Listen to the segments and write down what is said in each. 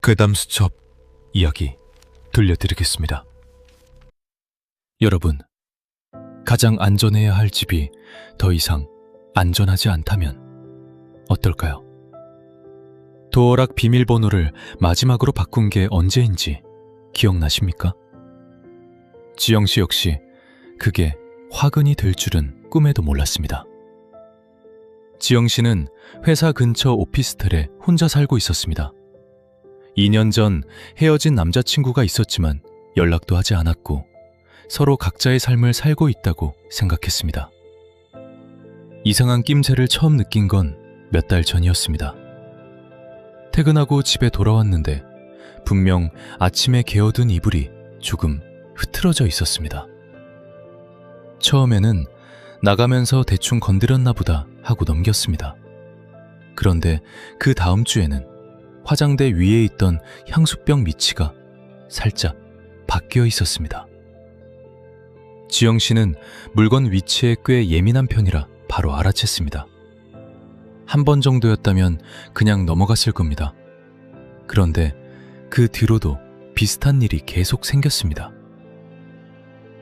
괴담수첩 이야기 들려드리겠습니다. 여러분, 가장 안전해야 할 집이 더 이상 안전하지 않다면 어떨까요? 도어락 비밀번호를 마지막으로 바꾼 게 언제인지 기억나십니까? 지영씨 역시 그게 화근이 될 줄은 꿈에도 몰랐습니다. 지영씨는 회사 근처 오피스텔에 혼자 살고 있었습니다. 2년 전 헤어진 남자친구가 있었지만 연락도 하지 않았고 서로 각자의 삶을 살고 있다고 생각했습니다. 이상한 낌새를 처음 느낀 건 몇 달 전이었습니다. 퇴근하고 집에 돌아왔는데 분명 아침에 개어둔 이불이 조금 흐트러져 있었습니다. 처음에는 나가면서 대충 건드렸나 보다 하고 넘겼습니다. 그런데 그 다음 주에는 화장대 위에 있던 향수병 위치가 살짝 바뀌어 있었습니다. 지영 씨는 물건 위치에 꽤 예민한 편이라 바로 알아챘습니다. 한 번 정도였다면 그냥 넘어갔을 겁니다. 그런데 그 뒤로도 비슷한 일이 계속 생겼습니다.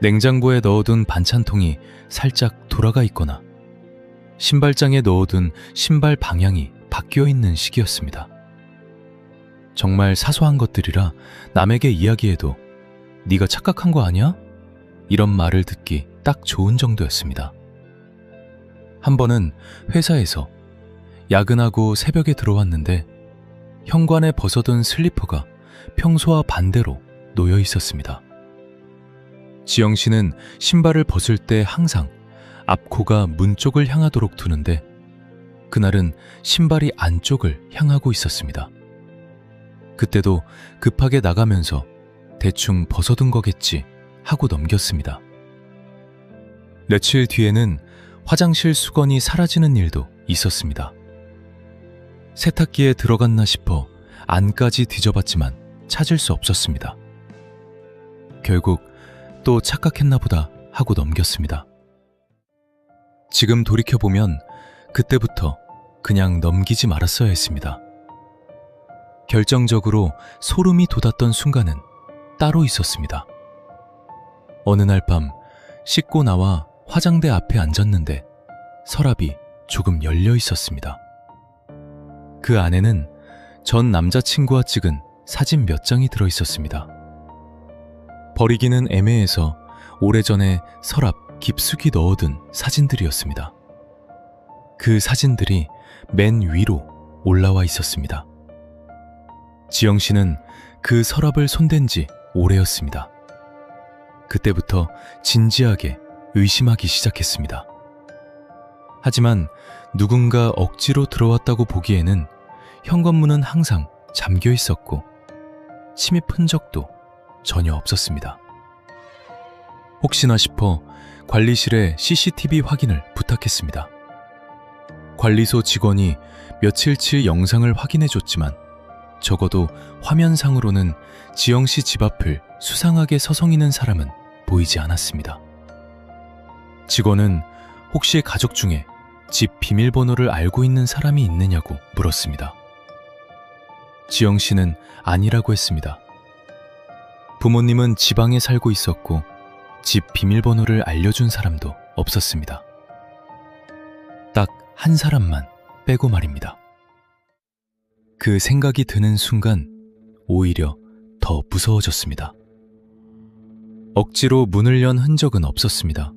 냉장고에 넣어둔 반찬통이 살짝 돌아가 있거나 신발장에 넣어둔 신발 방향이 바뀌어 있는 시기였습니다. 정말 사소한 것들이라 남에게 이야기해도 네가 착각한 거 아니야? 이런 말을 듣기 딱 좋은 정도였습니다. 한 번은 회사에서 야근하고 새벽에 들어왔는데 현관에 벗어둔 슬리퍼가 평소와 반대로 놓여 있었습니다. 지영 씨는 신발을 벗을 때 항상 앞코가 문 쪽을 향하도록 두는데 그날은 신발이 안쪽을 향하고 있었습니다. 그때도 급하게 나가면서 대충 벗어둔 거겠지 하고 넘겼습니다. 며칠 뒤에는 화장실 수건이 사라지는 일도 있었습니다. 세탁기에 들어갔나 싶어 안까지 뒤져봤지만 찾을 수 없었습니다. 결국 또 착각했나 보다 하고 넘겼습니다. 지금 돌이켜보면 그때부터 그냥 넘기지 말았어야 했습니다. 결정적으로 소름이 돋았던 순간은 따로 있었습니다. 어느 날 밤 씻고 나와 화장대 앞에 앉았는데 서랍이 조금 열려 있었습니다. 그 안에는 전 남자친구와 찍은 사진 몇 장이 들어 있었습니다. 버리기는 애매해서 오래전에 서랍 깊숙이 넣어둔 사진들이었습니다. 그 사진들이 맨 위로 올라와 있었습니다. 지영 씨는 그 서랍을 손댄 지 오래였습니다. 그때부터 진지하게 의심하기 시작했습니다. 하지만 누군가 억지로 들어왔다고 보기에는 현관문은 항상 잠겨 있었고 침입 흔적도 전혀 없었습니다. 혹시나 싶어 관리실에 CCTV 확인을 부탁했습니다. 관리소 직원이 며칠치 영상을 확인해줬지만 적어도 화면상으로는 지영 씨 집 앞을 수상하게 서성이는 사람은 보이지 않았습니다. 직원은 혹시 가족 중에 집 비밀번호를 알고 있는 사람이 있느냐고 물었습니다. 지영 씨는 아니라고 했습니다. 부모님은 지방에 살고 있었고 집 비밀번호를 알려준 사람도 없었습니다. 딱 한 사람만 빼고 말입니다. 그 생각이 드는 순간 오히려 더 무서워졌습니다. 억지로 문을 연 흔적은 없었습니다.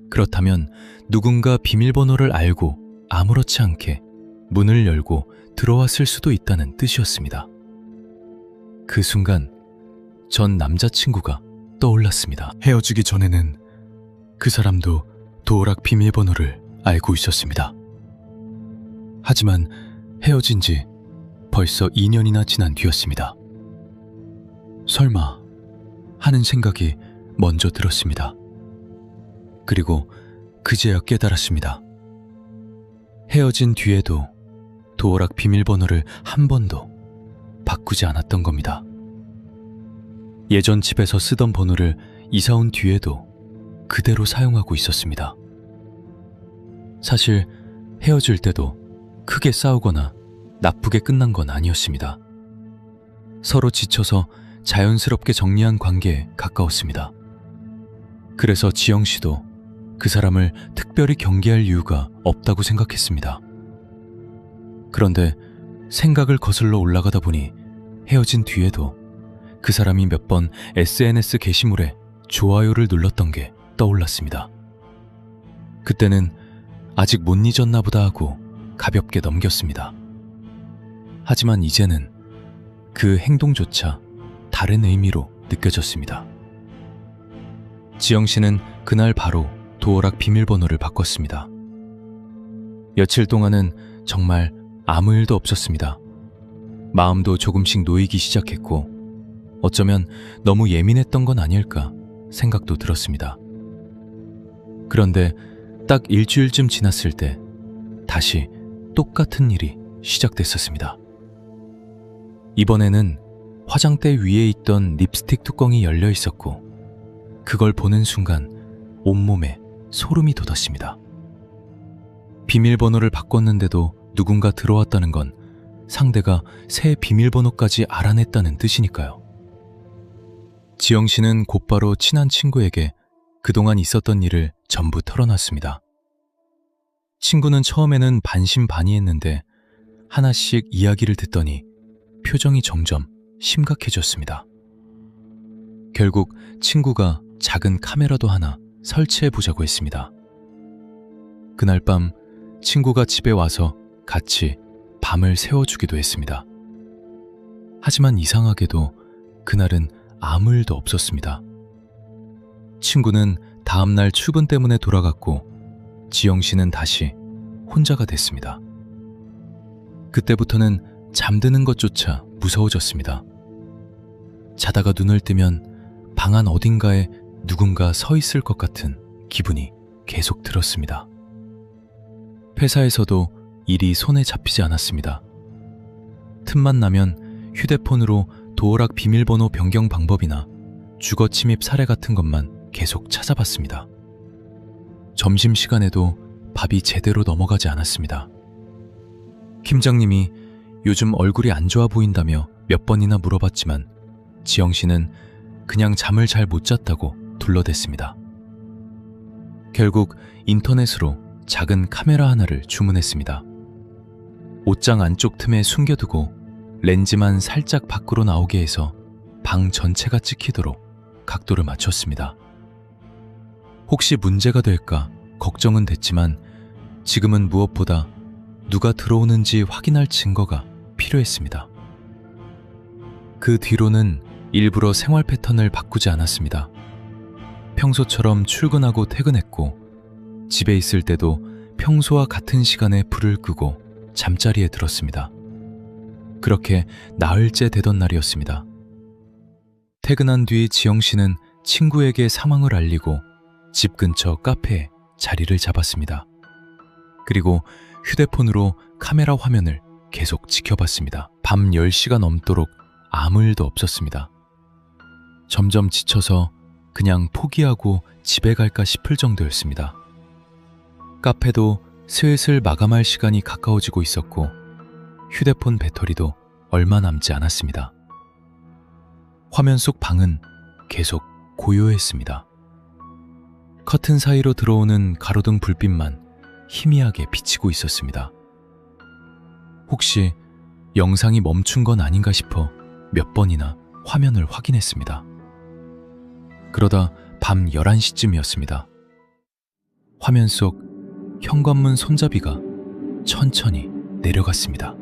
그렇다면 누군가 비밀번호를 알고 아무렇지 않게 문을 열고 들어왔을 수도 있다는 뜻이었습니다. 그 순간 전 남자친구가 떠올랐습니다. 헤어지기 전에는 그 사람도 도어락 비밀번호를 알고 있었습니다. 하지만 헤어진 지 벌써 2년이나 지난 뒤였습니다. 설마 하는 생각이 먼저 들었습니다. 그리고 그제야 깨달았습니다. 헤어진 뒤에도 도어락 비밀번호를 한 번도 바꾸지 않았던 겁니다. 예전 집에서 쓰던 번호를 이사 온 뒤에도 그대로 사용하고 있었습니다. 사실 헤어질 때도 크게 싸우거나 나쁘게 끝난 건 아니었습니다. 서로 지쳐서 자연스럽게 정리한 관계에 가까웠습니다. 그래서 지영 씨도 그 사람을 특별히 경계할 이유가 없다고 생각했습니다. 그런데 생각을 거슬러 올라가다 보니 헤어진 뒤에도 그 사람이 몇 번 SNS 게시물에 좋아요를 눌렀던 게 떠올랐습니다. 그때는 아직 못 잊었나 보다 하고 가볍게 넘겼습니다. 하지만 이제는 그 행동조차 다른 의미로 느껴졌습니다. 지영 씨는 그날 바로 도어락 비밀번호를 바꿨습니다. 며칠 동안은 정말 아무 일도 없었습니다. 마음도 조금씩 놓이기 시작했고 어쩌면 너무 예민했던 건 아닐까 생각도 들었습니다. 그런데 딱 일주일쯤 지났을 때 다시 똑같은 일이 시작됐었습니다. 이번에는 화장대 위에 있던 립스틱 뚜껑이 열려 있었고 그걸 보는 순간 온몸에 소름이 돋았습니다. 비밀번호를 바꿨는데도 누군가 들어왔다는 건 상대가 새 비밀번호까지 알아냈다는 뜻이니까요. 지영 씨는 곧바로 친한 친구에게 그동안 있었던 일을 전부 털어놨습니다. 친구는 처음에는 반신반의했는데 하나씩 이야기를 듣더니 표정이 점점 심각해졌습니다. 결국 친구가 작은 카메라도 하나 설치해보자고 했습니다. 그날 밤 친구가 집에 와서 같이 밤을 새워주기도 했습니다. 하지만 이상하게도 그날은 아무 일도 없었습니다. 친구는 다음날 출근 때문에 돌아갔고 지영 씨는 다시 혼자가 됐습니다. 그때부터는 잠드는 것조차 무서워졌습니다. 자다가 눈을 뜨면 방 안 어딘가에 누군가 서 있을 것 같은 기분이 계속 들었습니다. 회사에서도 일이 손에 잡히지 않았습니다. 틈만 나면 휴대폰으로 도어락 비밀번호 변경 방법이나 주거 침입 사례 같은 것만 계속 찾아봤습니다. 점심시간에도 밥이 제대로 넘어가지 않았습니다. 팀장님이 요즘 얼굴이 안 좋아 보인다며 몇 번이나 물어봤지만 지영 씨는 그냥 잠을 잘 못 잤다고 둘러댔습니다. 결국 인터넷으로 작은 카메라 하나를 주문했습니다. 옷장 안쪽 틈에 숨겨두고 렌즈만 살짝 밖으로 나오게 해서 방 전체가 찍히도록 각도를 맞췄습니다. 혹시 문제가 될까 걱정은 됐지만 지금은 무엇보다 누가 들어오는지 확인할 증거가 필요했습니다. 그 뒤로는 일부러 생활 패턴을 바꾸지 않았습니다. 평소처럼 출근하고 퇴근했고 집에 있을 때도 평소와 같은 시간에 불을 끄고 잠자리에 들었습니다. 그렇게 나흘째 되던 날이었습니다. 퇴근한 뒤 지영 씨는 친구에게 상황을 알리고 집 근처 카페에 자리를 잡았습니다. 그리고 휴대폰으로 카메라 화면을 계속 지켜봤습니다. 밤 10시가 넘도록 아무 일도 없었습니다. 점점 지쳐서 그냥 포기하고 집에 갈까 싶을 정도였습니다. 카페도 슬슬 마감할 시간이 가까워지고 있었고 휴대폰 배터리도 얼마 남지 않았습니다. 화면 속 방은 계속 고요했습니다. 커튼 사이로 들어오는 가로등 불빛만 희미하게 비치고 있었습니다. 혹시 영상이 멈춘 건 아닌가 싶어 몇 번이나 화면을 확인했습니다. 그러다 밤 11시쯤이었습니다. 화면 속 현관문 손잡이가 천천히 내려갔습니다.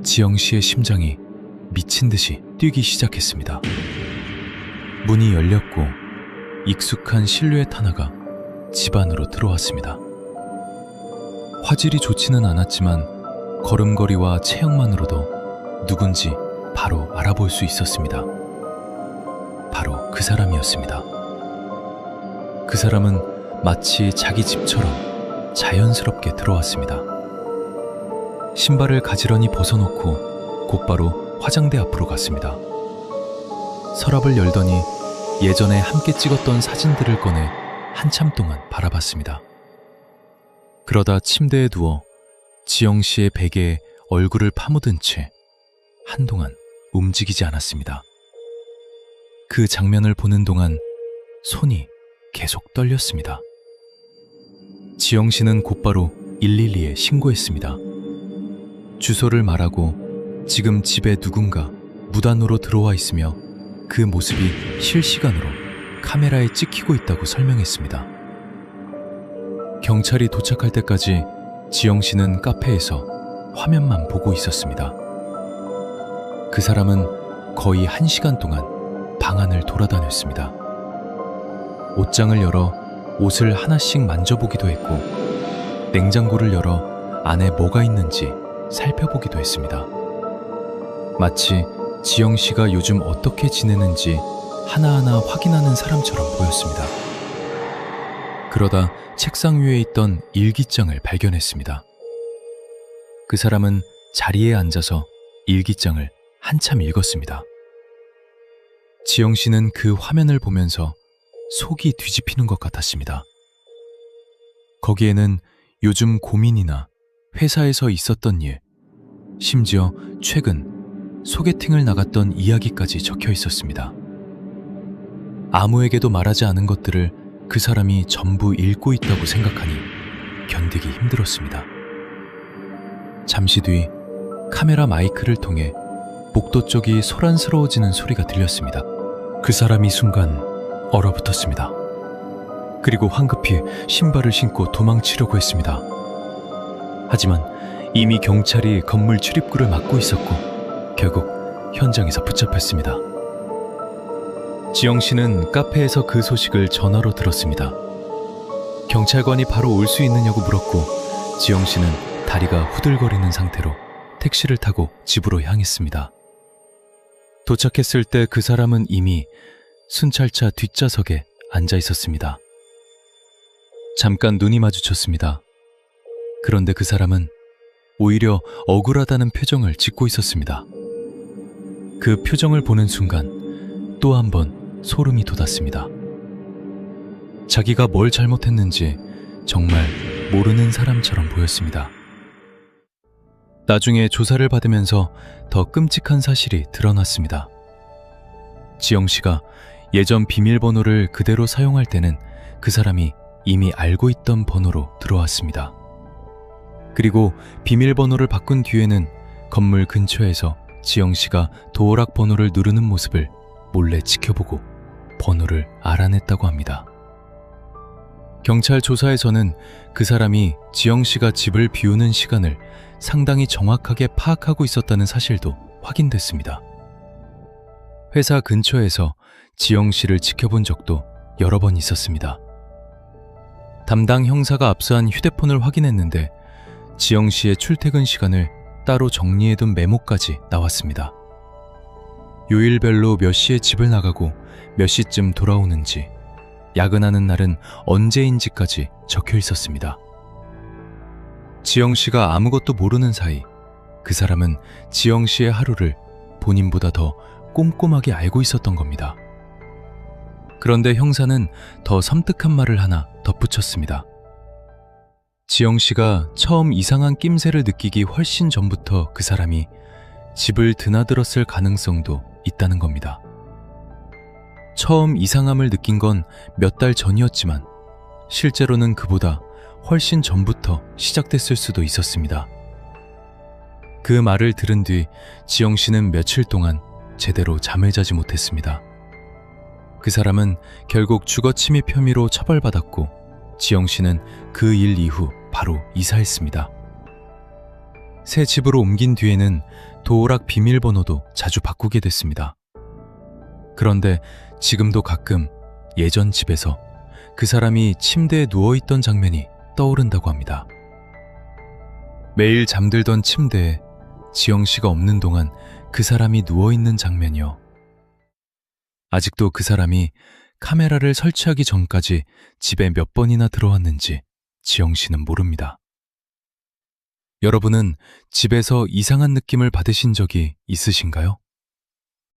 지영 씨의 심장이 미친 듯이 뛰기 시작했습니다. 문이 열렸고 익숙한 실루엣 하나가 집 안으로 들어왔습니다. 화질이 좋지는 않았지만 걸음걸이와 체형만으로도 누군지 바로 알아볼 수 있었습니다. 바로 그 사람이었습니다. 그 사람은 마치 자기 집처럼 자연스럽게 들어왔습니다. 신발을 가지런히 벗어놓고 곧바로 화장대 앞으로 갔습니다. 서랍을 열더니 예전에 함께 찍었던 사진들을 꺼내 한참 동안 바라봤습니다. 그러다 침대에 누워 지영 씨의 베개에 얼굴을 파묻은 채 한동안 움직이지 않았습니다. 그 장면을 보는 동안 손이 계속 떨렸습니다. 지영 씨는 곧바로 112에 신고했습니다. 주소를 말하고 지금 집에 누군가 무단으로 들어와 있으며 그 모습이 실시간으로 카메라에 찍히고 있다고 설명했습니다. 경찰이 도착할 때까지 지영 씨는 카페에서 화면만 보고 있었습니다. 그 사람은 거의 1시간 동안 방 안을 돌아다녔습니다. 옷장을 열어 옷을 하나씩 만져보기도 했고 냉장고를 열어 안에 뭐가 있는지 살펴보기도 했습니다. 마치 지영 씨가 요즘 어떻게 지내는지 하나하나 확인하는 사람처럼 보였습니다. 그러다 책상 위에 있던 일기장을 발견했습니다. 그 사람은 자리에 앉아서 일기장을 한참 읽었습니다. 지영 씨는 그 화면을 보면서 속이 뒤집히는 것 같았습니다. 거기에는 요즘 고민이나 회사에서 있었던 일, 심지어 최근 소개팅을 나갔던 이야기까지 적혀 있었습니다. 아무에게도 말하지 않은 것들을 그 사람이 전부 읽고 있다고 생각하니 견디기 힘들었습니다. 잠시 뒤 카메라 마이크를 통해 복도 쪽이 소란스러워지는 소리가 들렸습니다. 그 사람이 순간 얼어붙었습니다. 그리고 황급히 신발을 신고 도망치려고 했습니다. 하지만 이미 경찰이 건물 출입구를 막고 있었고 결국 현장에서 붙잡혔습니다. 지영 씨는 카페에서 그 소식을 전화로 들었습니다. 경찰관이 바로 올 수 있느냐고 물었고 지영 씨는 다리가 후들거리는 상태로 택시를 타고 집으로 향했습니다. 도착했을 때 그 사람은 이미 순찰차 뒷좌석에 앉아 있었습니다. 잠깐 눈이 마주쳤습니다. 그런데 그 사람은 오히려 억울하다는 표정을 짓고 있었습니다. 그 표정을 보는 순간 또 한 번 소름이 돋았습니다. 자기가 뭘 잘못했는지 정말 모르는 사람처럼 보였습니다. 나중에 조사를 받으면서 더 끔찍한 사실이 드러났습니다. 지영 씨가 예전 비밀번호를 그대로 사용할 때는 그 사람이 이미 알고 있던 번호로 들어왔습니다. 그리고 비밀번호를 바꾼 뒤에는 건물 근처에서 지영 씨가 도어락 번호를 누르는 모습을 몰래 지켜보고 번호를 알아냈다고 합니다. 경찰 조사에서는 그 사람이 지영 씨가 집을 비우는 시간을 상당히 정확하게 파악하고 있었다는 사실도 확인됐습니다. 회사 근처에서 지영 씨를 지켜본 적도 여러 번 있었습니다. 담당 형사가 압수한 휴대폰을 확인했는데 지영 씨의 출퇴근 시간을 따로 정리해둔 메모까지 나왔습니다. 요일별로 몇 시에 집을 나가고 몇 시쯤 돌아오는지, 야근하는 날은 언제인지까지 적혀 있었습니다. 지영 씨가 아무것도 모르는 사이 그 사람은 지영 씨의 하루를 본인보다 더 꼼꼼하게 알고 있었던 겁니다. 그런데 형사는 더 섬뜩한 말을 하나 덧붙였습니다. 지영 씨가 처음 이상한 낌새를 느끼기 훨씬 전부터 그 사람이 집을 드나들었을 가능성도 있다는 겁니다. 처음 이상함을 느낀 건 몇 달 전이었지만 실제로는 그보다 훨씬 전부터 시작됐을 수도 있었습니다. 그 말을 들은 뒤 지영 씨는 며칠 동안 제대로 잠을 자지 못했습니다. 그 사람은 결국 주거 침입 혐의로 처벌받았고 지영 씨는 그 일 이후 바로 이사했습니다. 새 집으로 옮긴 뒤에는 도어락 비밀번호도 자주 바꾸게 됐습니다. 그런데 지금도 가끔 예전 집에서 그 사람이 침대에 누워있던 장면이 떠오른다고 합니다. 매일 잠들던 침대에 지영 씨가 없는 동안 그 사람이 누워있는 장면이요. 아직도 그 사람이 카메라를 설치하기 전까지 집에 몇 번이나 들어왔는지 지영 씨는 모릅니다. 여러분은 집에서 이상한 느낌을 받으신 적이 있으신가요?